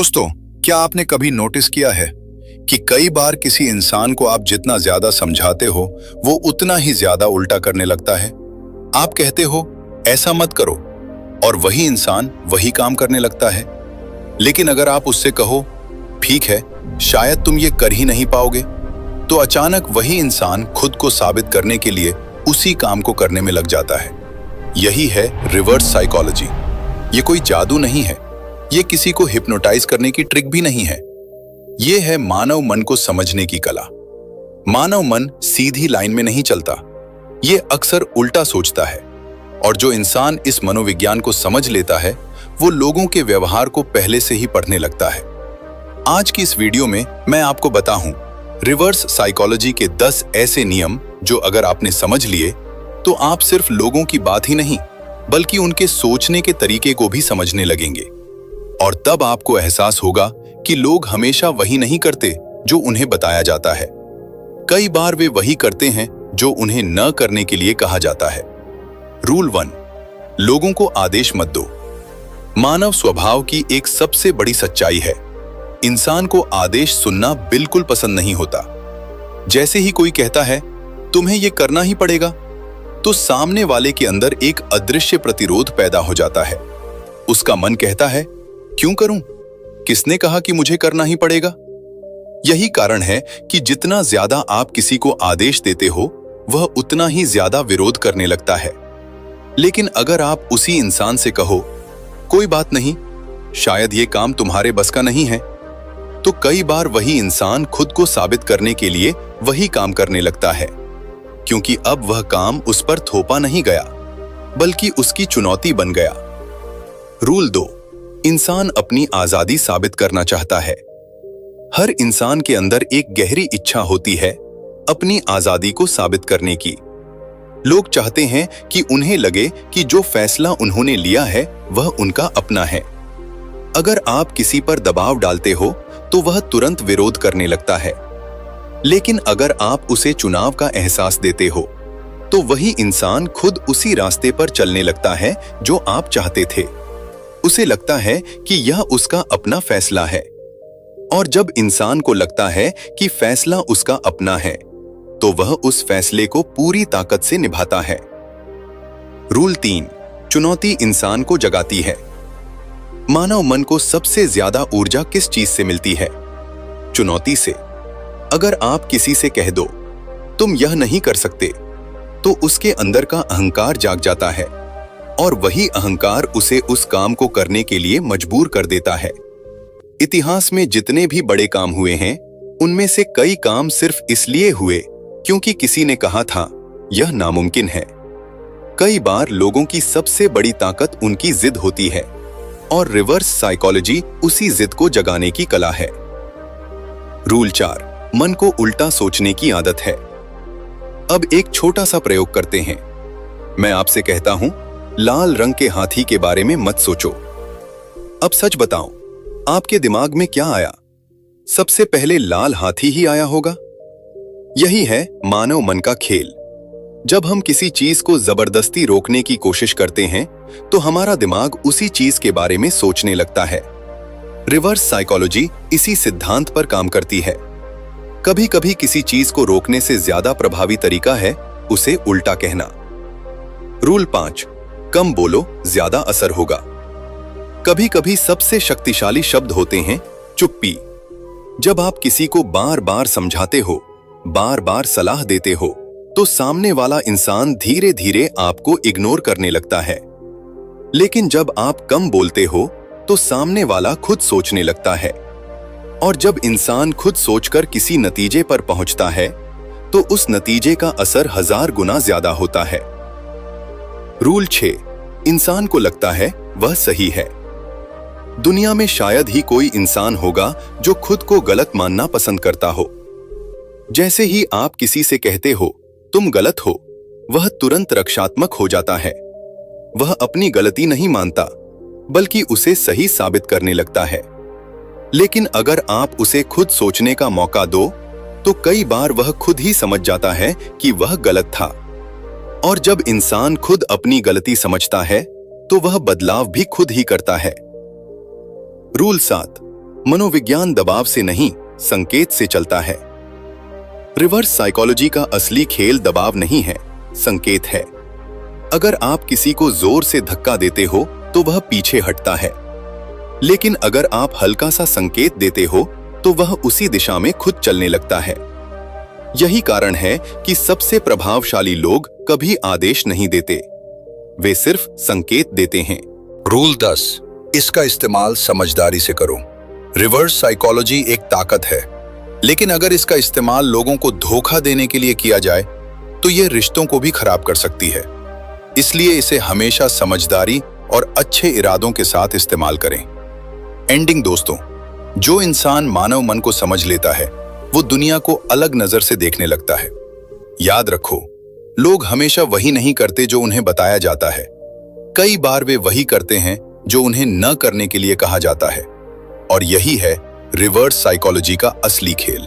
दोस्तों, क्या आपने कभी नोटिस किया है कि कई बार किसी इंसान को आप जितना ज्यादा समझाते हो वो उतना ही ज्यादा उल्टा करने लगता है। आप कहते हो ऐसा मत करो और वही इंसान वही काम करने लगता है। लेकिन अगर आप उससे कहो ठीक है, शायद तुम ये कर ही नहीं पाओगे, तो अचानक वही इंसान खुद को साबित करने के लिए उसी काम को करने में लग जाता है। यही है रिवर्स साइकोलॉजी। ये कोई जादू नहीं है, ये किसी को हिप्नोटाइज करने की ट्रिक भी नहीं है। ये है मानव मन को समझने की कला। मानव मन सीधी लाइन में नहीं चलता, ये अक्सर उल्टा सोचता है। और जो इंसान इस मनोविज्ञान को समझ लेता है वो लोगों के व्यवहार को पहले से ही पढ़ने लगता है। आज की इस वीडियो में मैं आपको बताऊं रिवर्स साइकोलॉजी के 10 ऐसे नियम जो अगर आपने समझ लिए तो आप सिर्फ लोगों की बात ही नहीं बल्कि उनके सोचने के तरीके को भी समझने लगेंगे। और तब आपको एहसास होगा कि लोग हमेशा वही नहीं करते जो उन्हें बताया जाता है। कई बार वे वही करते हैं जो उन्हें न करने के लिए कहा जाता है। रूल 1, लोगों को आदेश मत दो। मानव स्वभाव की एक सबसे बड़ी सच्चाई है, इंसान को आदेश सुनना बिल्कुल पसंद नहीं होता। जैसे ही कोई कहता है तुम्हें यह करना ही पड़ेगा, तो सामने वाले के अंदर एक अदृश्य प्रतिरोध पैदा हो जाता है। उसका मन कहता है क्यों करूं? किसने कहा कि मुझे करना ही पड़ेगा? यही कारण है कि जितना ज्यादा आप किसी को आदेश देते हो वह उतना ही ज्यादा विरोध करने लगता है। लेकिन अगर आप उसी इंसान से कहो कोई बात नहीं, शायद ये काम तुम्हारे बस का नहीं है, तो कई बार वही इंसान खुद को साबित करने के लिए वही काम करने लगता है, क्योंकि अब वह काम उस पर थोपा नहीं गया बल्कि उसकी चुनौती बन गया। रूल 2, इंसान अपनी आजादी साबित करना चाहता है। हर इंसान के अंदर एक गहरी इच्छा होती है अपनी आजादी को साबित करने की। लोग चाहते हैं कि उन्हें लगे कि जो फैसला उन्होंने लिया है वह उनका अपना है। अगर आप किसी पर दबाव डालते हो तो वह तुरंत विरोध करने लगता है। लेकिन अगर आप उसे चुनाव का एहसास देते हो तो वही इंसान खुद उसी रास्ते पर चलने लगता है जो आप चाहते थे। उसे लगता है कि यह उसका अपना फैसला है। और जब इंसान को लगता है कि फैसला उसका अपना है तो वह उस फैसले को पूरी ताकत से निभाता है। रूल 3, चुनौती इंसान को जगाती है। मानव मन को सबसे ज्यादा ऊर्जा किस चीज से मिलती है? चुनौती से। अगर आप किसी से कह दो तुम यह नहीं कर सकते, तो उसके अंदर का अहंकार जाग जाता है और वही अहंकार उसे उस काम को करने के लिए मजबूर कर देता है। इतिहास में जितने भी बड़े काम हुए हैं उनमें से कई काम सिर्फ इसलिए हुए क्योंकि किसी ने कहा था यह नामुमकिन है। कई बार लोगों की सबसे बड़ी ताकत उनकी जिद होती है और रिवर्स साइकोलॉजी उसी जिद को जगाने की कला है। रूल 4, मन को उल्टा सोचने की आदत है। अब एक छोटा सा प्रयोग करते हैं। मैं आपसे कहता हूं लाल रंग के हाथी के बारे में मत सोचो। अब सच बताओ, आपके दिमाग में क्या आया? सबसे पहले लाल हाथी ही आया होगा। यही है मानव मन का खेल। जब हम किसी चीज को जबरदस्ती रोकने की कोशिश करते हैं तो हमारा दिमाग उसी चीज के बारे में सोचने लगता है। रिवर्स साइकोलॉजी इसी सिद्धांत पर काम करती है। कभी कभी किसी चीज को रोकने से ज्यादा प्रभावी तरीका है उसे उल्टा कहना। रूल 5, कम बोलो, ज्यादा असर होगा। कभी कभी सबसे शक्तिशाली शब्द होते हैं चुप्पी। जब आप किसी को बार बार समझाते हो, बार बार सलाह देते हो, तो सामने वाला इंसान धीरे धीरे आपको इग्नोर करने लगता है। लेकिन जब आप कम बोलते हो तो सामने वाला खुद सोचने लगता है। और जब इंसान खुद सोचकर किसी नतीजे पर पहुंचता है तो उस नतीजे का असर 1000 गुना ज्यादा होता है। रूल 6, इंसान को लगता है वह सही है। दुनिया में शायद ही कोई इंसान होगा जो खुद को गलत मानना पसंद करता हो। जैसे ही आप किसी से कहते हो तुम गलत हो, वह तुरंत रक्षात्मक हो जाता है। वह अपनी गलती नहीं मानता बल्कि उसे सही साबित करने लगता है। लेकिन अगर आप उसे खुद सोचने का मौका दो तो कई बार वह खुद ही समझ जाता है कि वह गलत था। और जब इंसान खुद अपनी गलती समझता है तो वह बदलाव भी खुद ही करता है। रूल 7, मनोविज्ञान दबाव से नहीं, संकेत से चलता है। रिवर्स साइकोलॉजी का असली खेल दबाव नहीं है, संकेत है। अगर आप किसी को जोर से धक्का देते हो तो वह पीछे हटता है, लेकिन अगर आप हल्का सा संकेत देते हो तो वह उसी दिशा में खुद चलने लगता है। यही कारण है कि सबसे प्रभावशाली लोग कभी आदेश नहीं देते, वे सिर्फ संकेत देते हैं। रूल 10, इसका इस्तेमाल समझदारी से करो। रिवर्स साइकोलॉजी एक ताकत है, लेकिन अगर इसका इस्तेमाल लोगों को धोखा देने के लिए किया जाए तो यह रिश्तों को भी खराब कर सकती है। इसलिए इसे हमेशा समझदारी और अच्छे इरादों के साथ इस्तेमाल करें। एंडिंग दोस्तों, जो इंसान मानव मन को समझ लेता है वो दुनिया को अलग नजर से देखने लगता है। याद रखो, लोग हमेशा वही नहीं करते जो उन्हें बताया जाता है, कई बार वे वही करते हैं जो उन्हें न करने के लिए कहा जाता है। और यही है रिवर्स साइकोलॉजी का असली खेल।